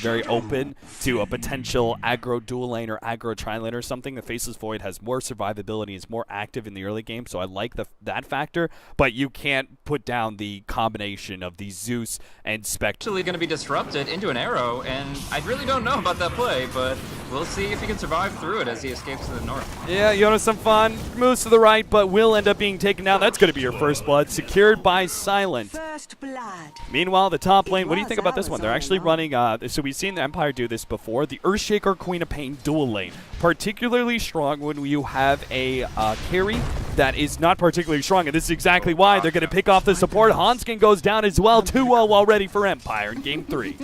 very open to a potential aggro dual lane or aggro tri-lane or something. The Faceless Void has more survivability, is more active in the early game, so I like that factor, but you can't put down the combination of the Zeus and Spectre. Actually going to be disrupted into an arrow, and I really don't know about that play, but we'll see if he can survive through it as he escapes to the north. Yeah, Jonas some fun, moves to the right, but will end up being taken down. That's going to be your first blood, secured by Silent. First blood. Meanwhile, the top lane, what do you think about this one? They're actually running, so we've seen the Empire do this before, the Earthshaker Queen of Pain dual lane. Particularly strong when you have a carry that is not particularly strong, and this is exactly why they're going to pick off the support. Hanskin goes down as well, 2-0 already for Empire in Game 3.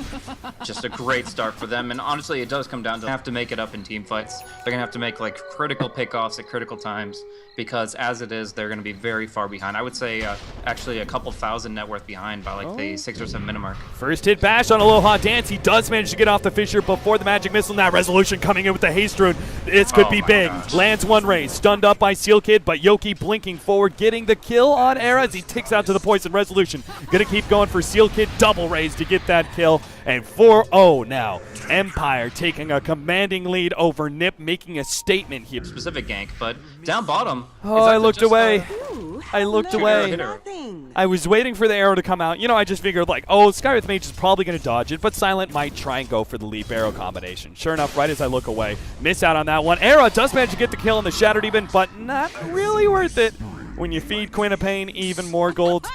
Just a great start for them, and honestly, it does come down to have to make it up in team fights. They're going to have to make like critical pickoffs at critical times, because as it is, they're going to be very far behind. I would say actually a couple thousand net worth behind by like the 6 or 7 minute mark. First hit bash on Aloha Dance. He does manage to get off the Fissure before the Magic Missile. Now Resolution coming in with the Haste Rune. This could be big. Gosh. Lands one raise. Stunned up by Seal Kid, but Yoki blinking forward, getting the kill on Era as he ticks out to the poison. Resolution gonna keep going for Seal Kid. Double raise to get that kill. And 4-0 now. Empire taking a commanding lead over NiP, making a statement here. Specific gank, but down bottom. Oh, I looked away. I looked away. Nothing. I was waiting for the arrow to come out. You know, I just figured like, oh, Skywrath Mage is probably going to dodge it, but Silent might try and go for the leap arrow combination. Sure enough, right as I look away, miss out on that one. Era does manage to get the kill on the Shadow Demon, but not really worth it. When you feed Queen of Pain even more gold,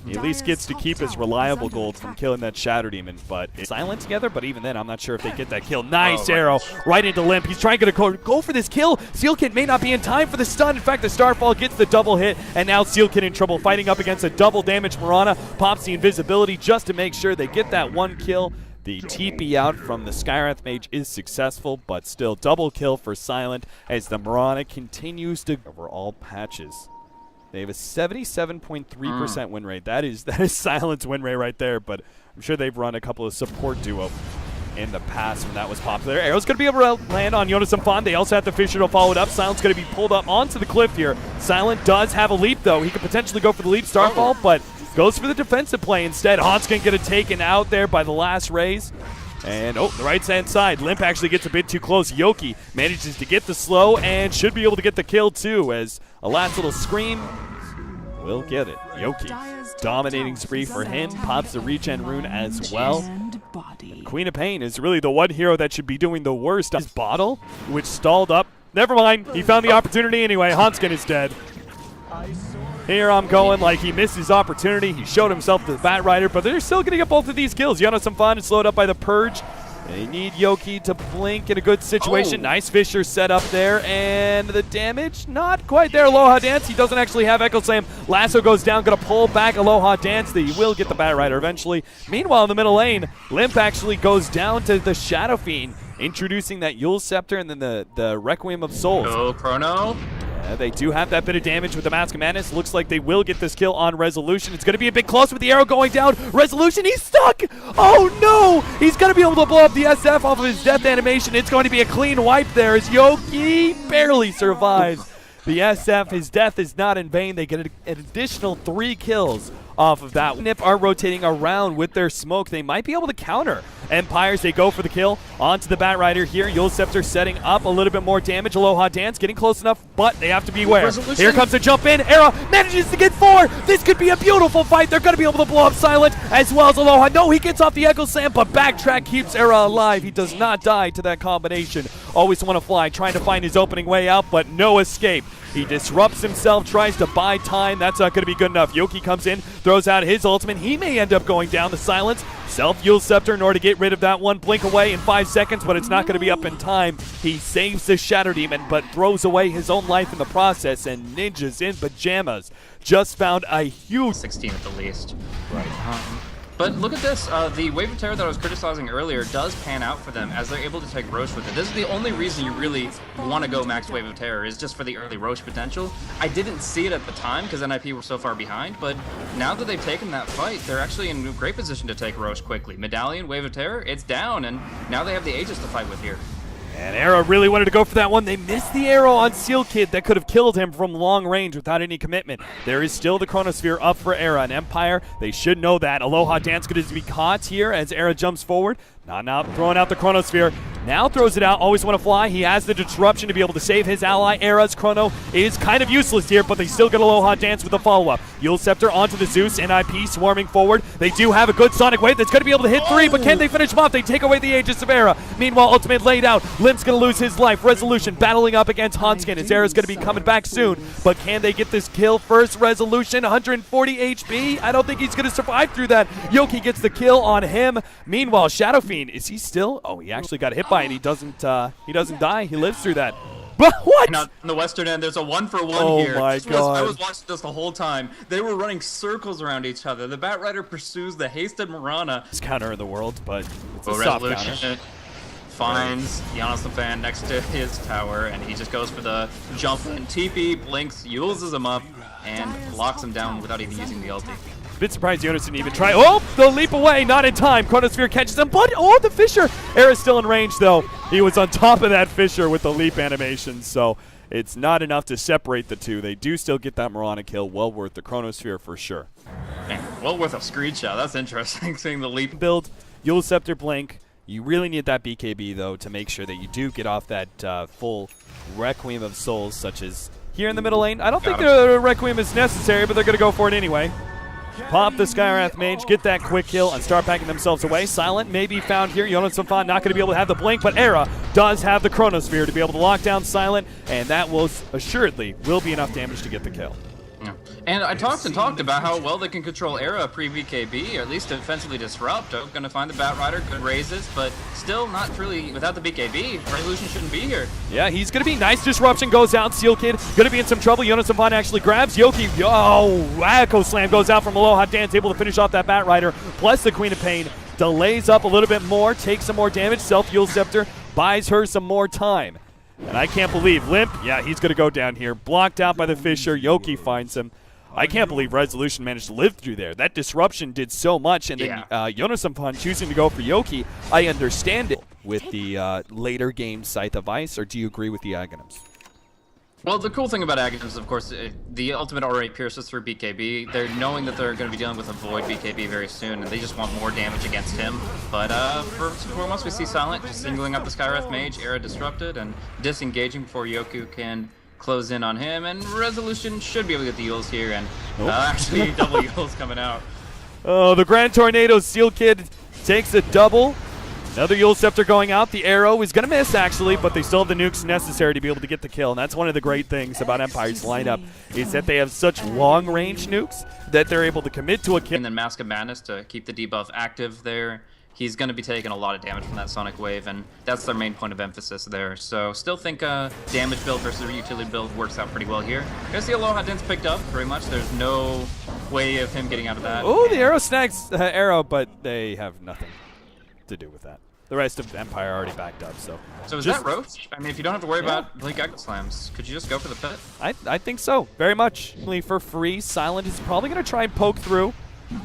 he at least gets to keep his reliable gold from killing that Shadow Demon, but it's Silent together, but even then, I'm not sure if they get that kill. Nice arrow right into Limp. He's trying to go for this kill. Seal Kid may not be in time for the stun. In fact, the Starfall gets the double hit, and now Seal Kid in trouble, fighting up against a double damage Mirana. Pops the invisibility just to make sure they get that one kill. The TP out from the Skywrath Mage is successful, but still double kill for Silent as the Mirana continues to over all patches. They have a 77.3% win rate. That is Silent's win rate right there, but I'm sure they've run a couple of support duo in the past when that was popular. Arrow's going to be able to land on Jonas Fan. They also have the Fissure to follow it up. Silent's going to be pulled up onto the cliff here. Silent does have a leap, though. He could potentially go for the leap Starfall, but goes for the defensive play instead. Hans can get it taken out there by the last raise. And, the right-hand side. Limp actually gets a bit too close. Yoki manages to get the slow and should be able to get the kill, too, as a last little scream will get it. Yoki, dominating spree for him. Pops the regen rune as well. And Queen of Pain is really the one hero that should be doing the worst. His bottle, which stalled up. Never mind. He found the opportunity anyway. Hanskin is dead. Here I'm going like he missed his opportunity. He showed himself to the Bat Rider, but they're still going to get both of these kills. Jonas Fan is slowed up by the Purge. They need Yoki to blink in a good situation. Nice Fissure set up there, and the damage not quite there. Aloha Dance, he doesn't actually have Echo Slam. Lasso goes down, gonna pull back Aloha Dance. He will get the Bat Rider eventually. Meanwhile, in the middle lane, Limp actually goes down to the Shadow Fiend, introducing that Yule Scepter and then the Requiem of Souls. Oh, Chrono. They do have that bit of damage with the Mask of Madness. Looks like they will get this kill on Resolution. It's going to be a bit close with the arrow going down. Resolution, he's stuck! Oh no! He's going to be able to blow up the SF off of his death animation. It's going to be a clean wipe there as Yoki barely survives. The SF, his death is not in vain. They get an additional 3 kills off of that. NiP are rotating around with their smoke. They might be able to counter Empires. They go for the kill onto the Bat Rider here. Yule Scepter setting up a little bit more damage. Aloha Dance getting close enough, but they have to beware. Here comes the jump in. Era manages to get 4. This could be a beautiful fight. They're going to be able to blow up Silent as well as Aloha. No, he gets off the Echo Slam, but backtrack keeps Era alive. He does not die to that combination. Always want to fly, trying to find his opening way out, but no escape. He disrupts himself, tries to buy time. That's not going to be good enough. Yoki comes in, throws out his ultimate. He may end up going down to Silence. Self-Yule Scepter in order to get rid of that one. Blink away in 5 seconds, but it's not going to be up in time. He saves the Shadow Demon, but throws away his own life in the process, and Ninjas in Pajamas just found a huge 16 at the least. Right. But look at this, the Wave of Terror that I was criticizing earlier does pan out for them as they're able to take Roche with it. This is the only reason you really want to go max Wave of Terror, is just for the early Roche potential. I didn't see it at the time because NiP were so far behind, but now that they've taken that fight, they're actually in a great position to take Roche quickly. Medallion, Wave of Terror, it's down, and now they have the Aegis to fight with here. And Era really wanted to go for that one. They missed the arrow on Seal Kid that could have killed him from long range without any commitment. There is still the Chronosphere up for Era and Empire. They should know that. Aloha Dance going to be caught here as Era jumps forward. Not throwing out the Chronosphere. Now throws it out. Always want to fly. He has the disruption to be able to save his ally. Era's Chrono is kind of useless here, but they still get Aloha Dance with the follow-up. Yule Scepter onto the Zeus. NiP swarming forward. They do have a good Sonic Wave that's going to be able to hit 3, but can they finish him off? They take away the Aegis of Era. Meanwhile, Ultimate laid out. Limp's going to lose his life. Resolution battling up against Hanskin as Era's going to be coming back soon, but can they get this kill first? Resolution, 140 HP. I don't think he's going to survive through that. Yoki gets the kill on him. Meanwhile, Shadow Fiend, is he still? Oh, he actually got hit by it. He doesn't die. He lives through that. But what? Now, in the Western end, there's a 1-for-1 here. Oh my God. I was watching this the whole time. They were running circles around each other. The Bat Rider pursues the hasted Marana. It's counter in the world, but it's a soft counter. Finds Giannis the fan next to his tower, and he just goes for the jump and TP, blinks, uses him up, and locks him down without even using the ulti. Bit surprised Jonas didn't even try. Oh, the leap away, not in time. Chronosphere catches him, but oh, the Fisher. Era's still in range, though. He was on top of that Fisher with the leap animation, so it's not enough to separate the two. They do still get that Marana kill. Well worth the Chronosphere for sure. Man, well worth a screenshot. That's interesting, seeing the leap. Build, Yule Scepter Blink. You really need that BKB, though, to make sure that you do get off that full Requiem of Souls, such as here in the middle lane. I don't think the Requiem is necessary, but they're going to go for it anyway. Pop the Skywrath Mage, get that quick kill, and start packing themselves away. Silent may be found here. Jonas Fan not going to be able to have the blink, but Era does have the Chronosphere to be able to lock down Silent, and that will assuredly will be enough damage to get the kill. Yeah. And I talked about how well they can control Era pre-BKB, or at least defensively disrupt. Going to find the Bat Rider, good raises, but still not really without the BKB. Resolution shouldn't be here. Yeah, he's going to be nice. Disruption goes out. Seal Kid going to be in some trouble. Jonas Fan actually grabs Yoki. Oh, Echo Slam goes out from Aloha Dance, able to finish off that Bat Rider. Plus the Queen of Pain delays up a little bit more, takes some more damage. Self-Yule Scepter buys her some more time. And I can't believe Limp, yeah, he's going to go down here. Blocked out by the Fisher. Yoki finds him. I can't believe Resolution managed to live through there. That disruption did so much, and then Jonas Fan choosing to go for Yoki. I understand it with the later game Scythe of Ice, or do you agree with the Aghanims? Well, the cool thing about Aghanims, of course, the ultimate already pierces through BKB. They're knowing that they're going to be dealing with a Void BKB very soon, and they just want more damage against him. But for once we see Silent just singling up the Skywrath Mage, Era disrupted, and disengaging before Yoku can close in on him, and Resolution should be able to get the Yules here, and actually double Yules coming out. Oh, the Grand Tornado Seal Kid takes a double. Another Yule Scepter going out. The arrow is going to miss, actually, but they still have the nukes necessary to be able to get the kill, and that's one of the great things about Empire's lineup is that they have such long-range nukes that they're able to commit to a kill. And then Mask of Madness to keep the debuff active there. He's going to be taking a lot of damage from that Sonic Wave, and that's their main point of emphasis there. So still think damage build versus utility build works out pretty well here. Because the Aloha Dance picked up, pretty much. There's no way of him getting out of that. Oh, the arrow snags Arrow, but they have nothing to do with that. The rest of Empire already backed up, so. So is that Roach? I mean, if you don't have to worry about Blink Echo Slams, could you just go for the pit? I think so, very much. For free, Silent is probably going to try and poke through.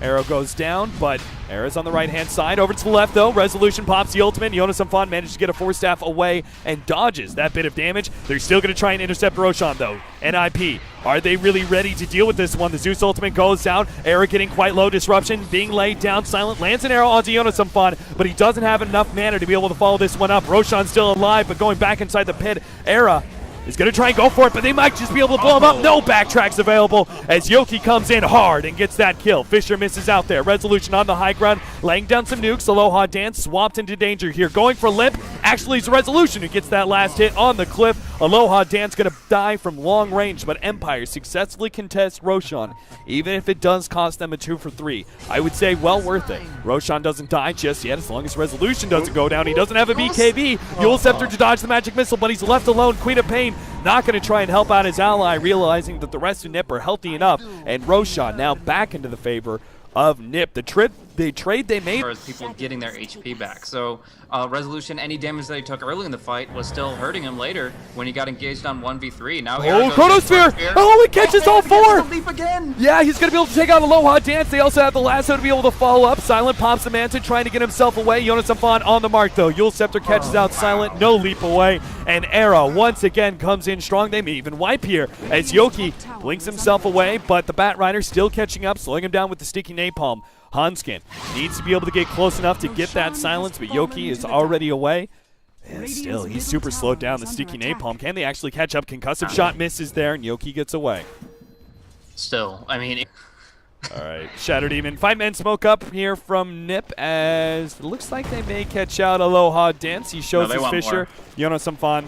Arrow goes down, but Arrow's on the right-hand side. Over to the left, though. Resolution pops the ultimate. Jonas Fan managed to get a 4-staff away and dodges that bit of damage. They're still going to try and intercept Roshan, though. NiP, are they really ready to deal with this one? The Zeus ultimate goes out. Arrow getting quite low. Disruption being laid down. Silent lands an arrow onto Jonas Fan, but he doesn't have enough mana to be able to follow this one up. Roshan's still alive, but going back inside the pit. Arrow is going to try and go for it, but they might just be able to blow him up. No backtracks available as Yoki comes in hard and gets that kill. Fisher misses out there. Resolution on the high ground, laying down some nukes. Aloha Dance swapped into danger here. Going for Limp. Actually, it's Resolution who gets that last hit on the cliff. Aloha Dance going to die from long range, but Empire successfully contests Roshan, even if it does cost them a 2-for-3. I would say well worth it. Roshan doesn't die just yet as long as Resolution doesn't go down. He doesn't have a BKB. Yule Scepter to dodge the magic missile, but he's left alone. Queen of Pain not going to try and help out his ally, realizing that the rest of NiP are healthy enough, and Roshan now back into the favor of NiP. The trade they made. As people getting their HP back. So Resolution, any damage that he took early in the fight was still hurting him later when he got engaged on 1v3. Now Chronosphere! Oh, he catches all four! Leap again! Yeah, he's going to be able to take out Aloha Dance. They also have the lasso to be able to follow up. Silent pops the Manta, trying to get himself away. Jonas Amfan on the mark, though. Yule Scepter catches out Silent. No leap away. And Era once again comes in strong. They may even wipe here as Yoki blinks himself away, but the Bat Rider still catching up, slowing him down with the sticky napalm. Hanskin needs to be able to get close enough to get that silence, but Yoki is already away. And still, he's super slowed down, the sticky napalm. Can they actually catch up? Concussive shot misses there, and Yoki gets away. Still, I mean... All right, Shattered Demon. 5-man smoke up here from NiP as it looks like they may catch out Aloha Dance. He shows his Fisher. Jonas Amfan.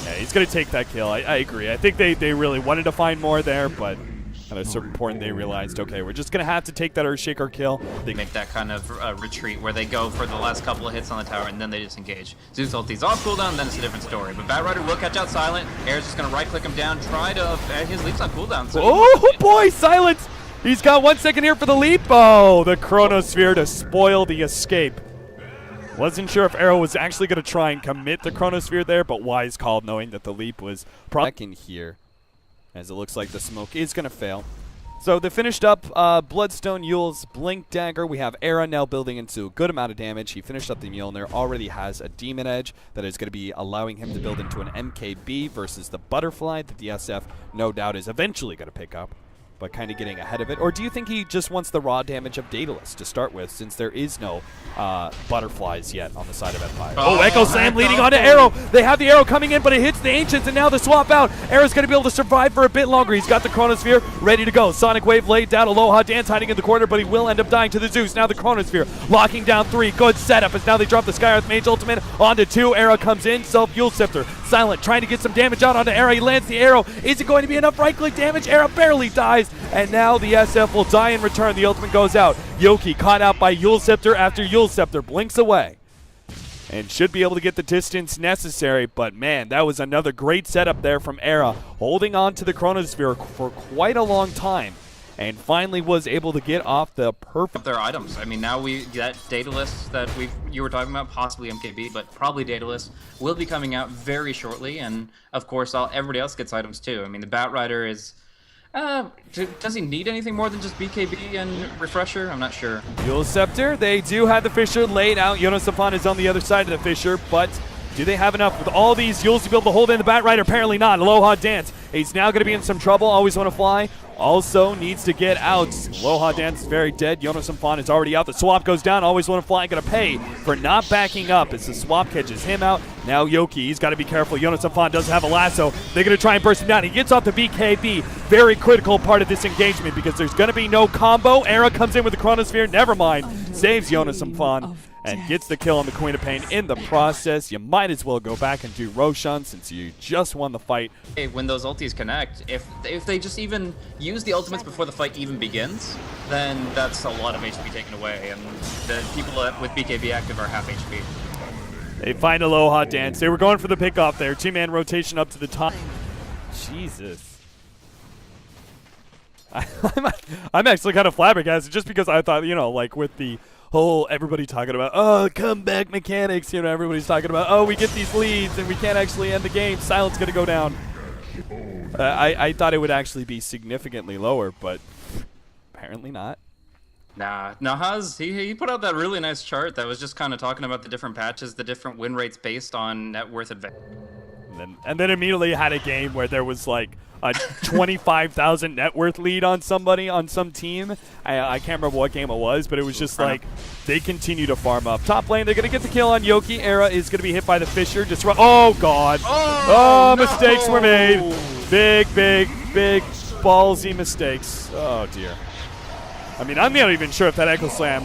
Yeah, he's going to take that kill. I agree. I think they really wanted to find more there, but at a certain point they realized, okay, we're just going to have to take that Earthshaker kill. They make that kind of retreat where they go for the last couple of hits on the tower and then they disengage. Zeus ulti's off cooldown, then it's a different story. But Bat Rider will catch out Silent. Air's just going to right-click him down, try to... his leap's on cooldown. So oh, boy, Silence! He's got 1 second here for the leap. Oh, the Chronosphere to spoil the escape. Wasn't sure if Arrow was actually going to try and commit the Chronosphere there, but wise call knowing that the leap was back in here, as it looks like the smoke is going to fail. So they finished up Bloodstone Yule's Blink Dagger. We have Era now building into a good amount of damage. He finished up the Mjolnir, already has a Demon Edge that is going to be allowing him to build into an MKB versus the Butterfly that the SF no doubt is eventually going to pick up, but kind of getting ahead of it? Or do you think he just wants the raw damage of Daedalus to start with, since there is no butterflies yet on the side of Empire? Oh, Echo Slam leading onto Arrow. They have the arrow coming in, but it hits the Ancients, and now the swap out. Arrow's going to be able to survive for a bit longer. He's got the Chronosphere ready to go. Sonic Wave laid down. Aloha Dance hiding in the corner, but he will end up dying to the Zeus. Now the Chronosphere locking down 3. Good setup as now they drop the Skyreath Mage Ultimate onto 2. Arrow comes in. Self-Fuel Scepter. Silent trying to get some damage out onto Arrow. He lands the arrow. Is it going to be enough right-click damage? Arrow barely dies, and now the SF will die in return. The ultimate goes out. Yoki caught out by Yule Scepter after Yule Scepter blinks away and should be able to get the distance necessary, but man, that was another great setup there from Era, holding on to the Chronosphere for quite a long time and finally was able to get off the perfect... Their items. I mean, now that Daedalus that you were talking about, possibly MKB, but probably Daedalus, will be coming out very shortly, and of course everybody else gets items too. I mean, the Bat Rider is... does he need anything more than just BKB and Refresher? I'm not sure. Yule Scepter, they do have the Fisher laid out. Jonas Amfan is on the other side of the Fisher, but do they have enough with all these Yules to be able to hold in the Bat Rider? Apparently not. Aloha Dance, he's now going to be in some trouble. Always Want to Fly also needs to get out. Aloha Dance is very dead. Jonas Amfan is already out. The swap goes down. Always Want to Fly going to pay for not backing up as the swap catches him out. Now Yoki, he's got to be careful. Jonas Amfan doesn't have a lasso. They're going to try and burst him down. He gets off the BKB. Very critical part of this engagement because there's going to be no combo. Era comes in with the Chronosphere. Never mind. Saves Jonas Amfan and gets the kill on the Queen of Pain in the process. You might as well go back and do Roshan since you just won the fight. Hey, when those ultis connect, if they just even use the ultimates before the fight even begins, then that's a lot of HP taken away, and the people with BKB active are half HP. They find Aloha Dance. They were going for the pickoff there. 2-man rotation up to the top. Jesus. I'm actually kind of flabbergasted just because I thought, like with the whole everybody talking about, comeback mechanics, everybody's talking about, we get these leads and we can't actually end the game. Silent's going to go down. I thought it would actually be significantly lower, but apparently not. Nah, Nahaz, he put out that really nice chart that was just kind of talking about the different patches, the different win rates based on net worth advantage. And then immediately had a game where there was like a 25,000 net worth lead on somebody on some team. I can't remember what game it was, but it was just like they continue to farm up. Top lane, they're going to get the kill on Yoki. Era is going to be hit by the Fisher. Oh, God. Oh, no. Mistakes were made. Big ballsy mistakes. Oh, dear. I mean, I'm not even sure if that Echo Slam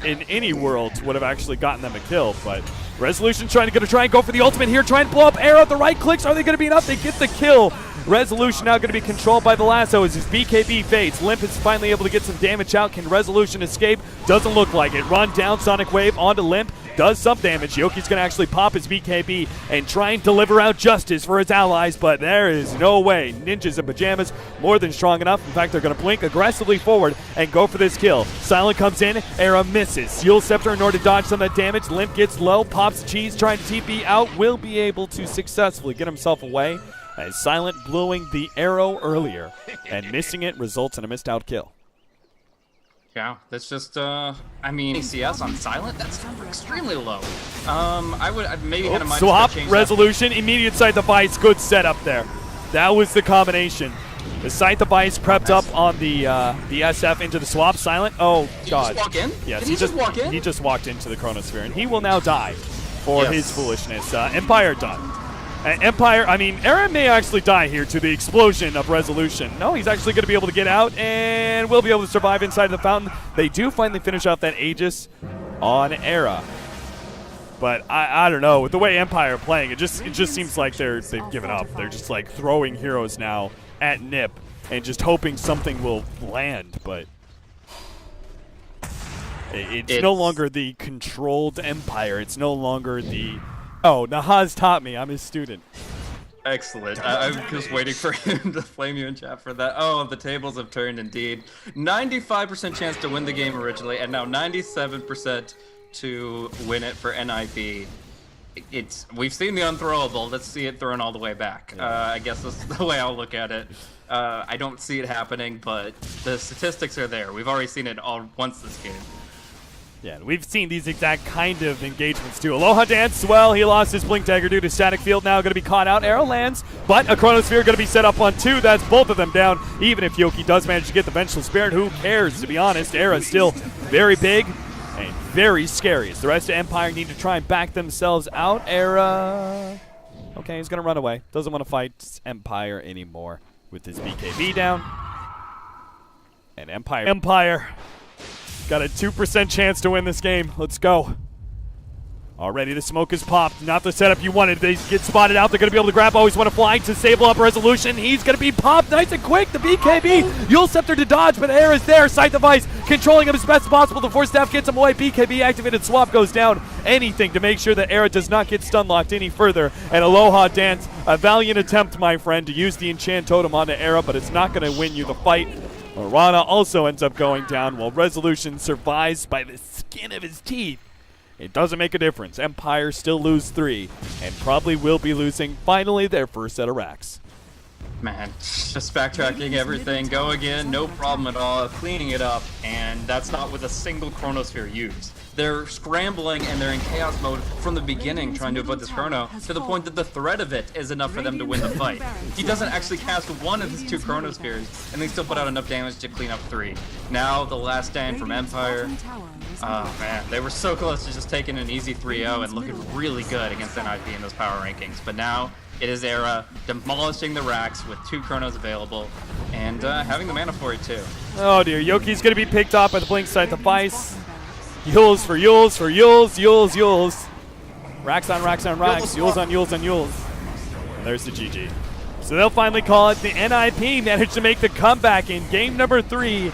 in any world would have actually gotten them a kill, but Resolution's trying to go for the ultimate here, trying to blow up Arrow. The right clicks, are they going to be enough? They get the kill. Resolution now going to be controlled by the lasso as his BKB fades. Limp is finally able to get some damage out. Can Resolution escape? Doesn't look like it. Run down, Sonic Wave onto Limp. does some damage. Yoki's going to actually pop his BKB and try and deliver out justice for his allies, but there is no way. Ninjas in pajamas, more than strong enough. In fact, they're going to blink aggressively forward and go for this kill. Silent comes in, Era misses. Seal Scepter in order to dodge some of that damage. Limp gets low, pops cheese, trying to TP out, will be able to successfully get himself away, as Silent blowing the arrow earlier and missing it results in a missed out kill. Yeah, that's just, I mean, ACS on Silent, that's extremely low. I'd maybe had a minus swap, change resolution, immediate sight device, good setup there. That was the combination. The sight device prepped up on the SF into the swap. Silent, oh god. Did he just walk in? Yes, Did he just walk in? He just walked into the Chronosphere, and he will now die for his foolishness. Empire done. Empire, I mean, Era may actually die here to the explosion of resolution. No, he's actually going to be able to get out and will be able to survive inside of the fountain. They do finally finish off that Aegis on Era. But I don't know, with the way Empire are playing, it just seems like they've given up. They're just like throwing heroes now at NiP and just hoping something will land, but it's no longer the controlled Empire. It's no longer the... Oh, Nahaz taught me. I'm his student. Excellent. I'm just waiting for him to flame you in chat for that. Oh, the tables have turned indeed. 95% chance to win the game originally, and now 97% to win it for NiP. We've seen the unthrowable. Let's see it thrown all the way back. I guess that's the way I'll look at it. I don't see it happening, but the statistics are there. We've already seen it all once this game. Yeah, we've seen these exact kind of engagements too. Aloha Dance, well, he lost his Blink Dagger due to static field, now going to be caught out. Arrow lands, but a Chronosphere going to be set up on 2. That's both of them down. Even if Yoki does manage to get the Vengeful Spirit, who cares, to be honest. Era's still very big and very scary. As the rest of Empire need to try and back themselves out. Era, okay, he's going to run away. Doesn't want to fight Empire anymore with his BKB down. And Empire got a 2% chance to win this game. Let's go. Already the smoke is popped. Not the setup you wanted. They get spotted out. They're going to be able to grab. Always want to fly. Disable up resolution. He's going to be popped nice and quick. The BKB. Yule Scepter to dodge, but Air is there. Sight device controlling him as best as possible. The Force Staff gets him away. BKB activated. Swap goes down. Anything to make sure that Era does not get stun locked any further. And Aloha Dance, a valiant attempt, my friend, to use the Enchant Totem onto Era, but it's not going to win you the fight. Morana also ends up going down while Resolution survives by the skin of his teeth. It doesn't make a difference. Empire still lose 3 and probably will be losing finally their first set of racks. Man, just backtracking everything, go again, no problem at all, cleaning it up, and that's not with a single Chronosphere used. They're scrambling and they're in chaos mode from the beginning trying to avoid this Chrono, to the point that the threat of it is enough for them to win the fight. He doesn't actually cast one of his 2 Chronospheres, and they still put out enough damage to clean up 3. Now, the last stand from Empire. Oh man, they were so close to just taking an easy 3-0 and looking really good against NiP in those power rankings, but now it is Era demolishing the racks with 2 Chronos available and having the mana for it too. Oh dear, Yoki's going to be picked up by the Blink Sight device. Yules for Yules for Yules, Yules, Yules. Racks on racks on racks, Yules on Yules on Yules. And there's the GG. So they'll finally call it. The NiP managed to make the comeback in game number 3.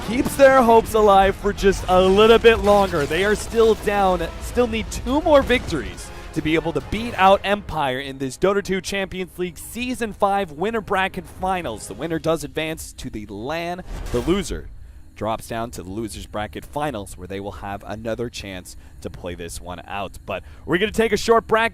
Keeps their hopes alive for just a little bit longer. They are still down, still need 2 more victories to be able to beat out Empire in this Dota 2 Champions League Season 5 Winner Bracket Finals. The winner does advance to the LAN. The loser drops down to the Losers Bracket Finals, where they will have another chance to play this one out. But we're going to take a short break.